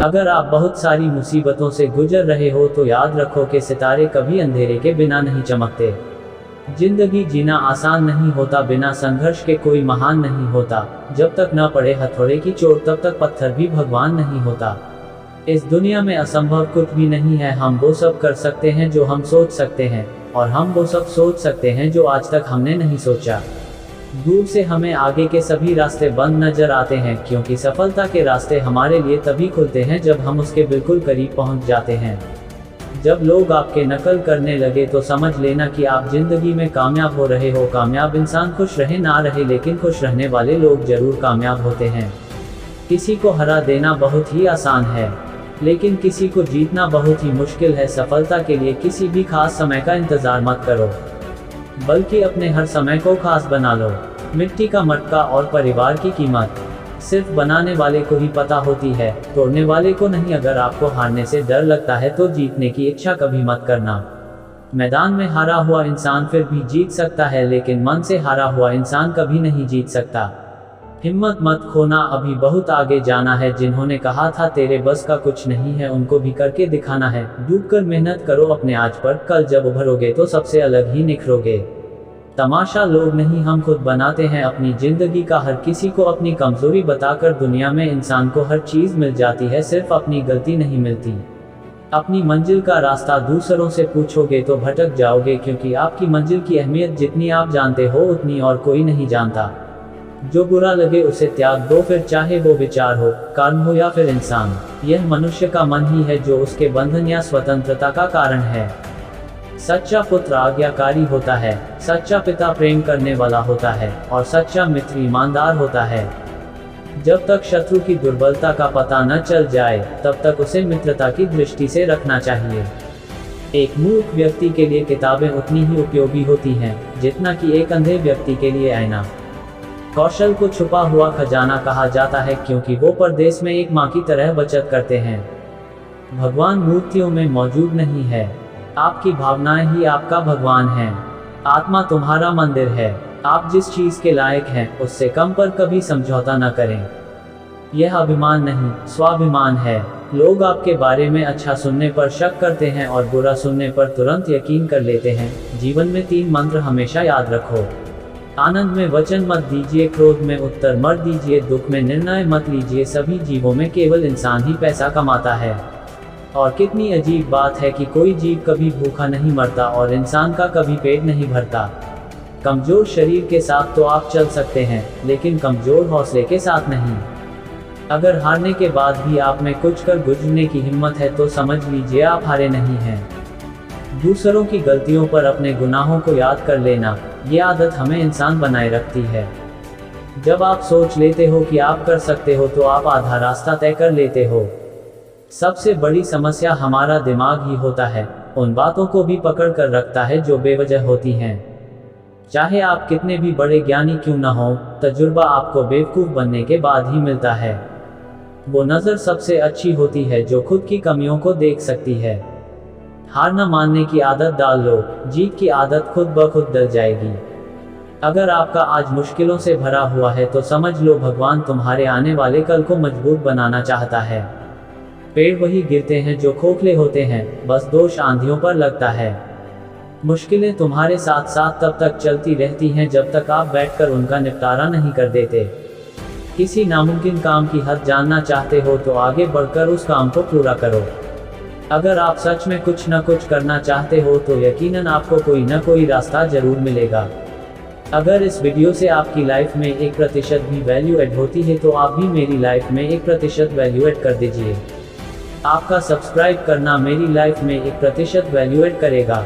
अगर आप बहुत सारी मुसीबतों से गुजर रहे हो तो याद रखो कि सितारे कभी अंधेरे के बिना नहीं चमकते। जिंदगी जीना आसान नहीं होता, बिना संघर्ष के कोई महान नहीं होता। जब तक न पड़े हथौड़े की चोट तब तक पत्थर भी भगवान नहीं होता। इस दुनिया में असंभव कुछ भी नहीं है। हम वो सब कर सकते हैं जो हम सोच सकते हैं, और हम वो सब सोच सकते हैं जो आज तक हमने नहीं सोचा। दूर से हमें आगे के सभी रास्ते बंद नजर आते हैं, क्योंकि सफलता के रास्ते हमारे लिए तभी खुलते हैं जब हम उसके बिल्कुल करीब पहुंच जाते हैं। जब लोग आपके नकल करने लगे तो समझ लेना कि आप जिंदगी में कामयाब हो रहे हो। कामयाब इंसान खुश रहे ना रहे, लेकिन खुश रहने वाले लोग जरूर कामयाब होते हैं। किसी को हरा देना बहुत ही आसान है, लेकिन किसी को जीतना बहुत ही मुश्किल है। सफलता के लिए किसी भी खास समय का इंतजार मत करो, बल्कि अपने हर समय को खास बना लो। मिट्टी का मटका और परिवार की कीमत सिर्फ बनाने वाले को ही पता होती है, तोड़ने वाले को नहीं। अगर आपको हारने से डर लगता है तो जीतने की इच्छा कभी मत करना। मैदान में हारा हुआ इंसान फिर भी जीत सकता है, लेकिन मन से हारा हुआ इंसान कभी नहीं जीत सकता। हिम्मत मत खोना, अभी बहुत आगे जाना है। जिन्होंने कहा था तेरे बस का कुछ नहीं है, उनको भी करके दिखाना है। डूबकर मेहनत करो अपने आज पर, कल जब उभरोगे तो सबसे अलग ही निखरोगे। तमाशा लोग नहीं, हम खुद बनाते हैं अपनी जिंदगी का। हर किसी को अपनी कमजोरी बताकर दुनिया में इंसान को हर चीज मिल जाती है, सिर्फ अपनी गलती नहीं मिलती। अपनी मंजिल का रास्ता दूसरों से पूछोगे तो भटक जाओगे, क्योंकि आपकी मंजिल की अहमियत जितनी आप जानते हो उतनी और कोई नहीं जानता। जो बुरा लगे उसे त्याग दो, फिर चाहे वो विचार हो, कर्म हो या फिर इंसान। यह मनुष्य का मन ही है जो उसके बंधन या स्वतंत्रता का कारण है। सच्चा पुत्र आज्ञाकारी होता है, सच्चा पिता प्रेम करने वाला होता है, और सच्चा मित्र ईमानदार होता है। जब तक शत्रु की दुर्बलता का पता न चल जाए तब तक उसे मित्रता की दृष्टि से रखना चाहिए। एक मूर्ख व्यक्ति के लिए किताबें उतनी ही उपयोगी होती हैं जितना कि एक अंधे व्यक्ति के लिए आईना। कौशल को छुपा हुआ खजाना कहा जाता है, क्योंकि वो परदेश में एक माँ की तरह बचत करते हैं। भगवान मूर्तियों में मौजूद नहीं है, आपकी भावनाएं ही आपका भगवान है। आत्मा तुम्हारा मंदिर है। आप जिस चीज के लायक हैं उससे कम पर कभी समझौता न करें। यह अभिमान नहीं, स्वाभिमान है। लोग आपके बारे में अच्छा सुनने पर शक करते हैं और बुरा सुनने पर तुरंत यकीन कर लेते हैं। जीवन में 3 मंत्र हमेशा याद रखो। आनंद में वचन मत दीजिए, क्रोध में उत्तर मत दीजिए, दुख में निर्णय मत लीजिए। सभी जीवों में केवल इंसान ही पैसा कमाता है। और कितनी अजीब बात है कि कोई जीव कभी भूखा नहीं मरता और इंसान का कभी पेट नहीं भरता। कमजोर शरीर के साथ तो आप चल सकते हैं, लेकिन कमजोर हौसले के साथ नहीं। अगर हारने के बाद भी आप में कुछ कर गुजरने की हिम्मत है तो समझ लीजिए आप हारे नहीं हैं। दूसरों की गलतियों पर अपने गुनाहों को याद कर लेना, ये आदत हमें इंसान बनाए रखती है। जब आप सोच लेते हो कि आप कर सकते हो तो आप आधा रास्ता तय कर लेते हो। सबसे बड़ी समस्या हमारा दिमाग ही होता है, उन बातों को भी पकड़ कर रखता है जो बेवजह होती हैं। चाहे आप कितने भी बड़े ज्ञानी क्यों न हो, तजुर्बा आपको बेवकूफ़ बनने के बाद ही मिलता है। वो नज़र सबसे अच्छी होती है जो खुद की कमियों को देख सकती है। हार न मानने की आदत डाल लो, जीत की आदत खुद ब खुद डल जाएगी। अगर आपका आज मुश्किलों से भरा हुआ है तो समझ लो भगवान तुम्हारे आने वाले कल को मजबूत बनाना चाहता है। पेड़ वही गिरते हैं जो खोखले होते हैं, बस दोष आंधियों पर लगता है। मुश्किलें तुम्हारे साथ साथ तब तक चलती रहती हैं जब तक आप बैठकर उनका निपटारा नहीं कर देते। किसी नामुमकिन काम की हद जानना चाहते हो तो आगे बढ़कर उस काम को पूरा करो। अगर आप सच में कुछ न कुछ करना चाहते हो तो यकीनन आपको कोई न कोई रास्ता जरूर मिलेगा। अगर इस वीडियो से आपकी लाइफ में 1% भी वैल्यू ऐड होती है तो आप भी मेरी लाइफ में 1% वैल्यू ऐड कर दीजिए। आपका सब्सक्राइब करना मेरी लाइफ में 1% वैल्यू ऐड करेगा।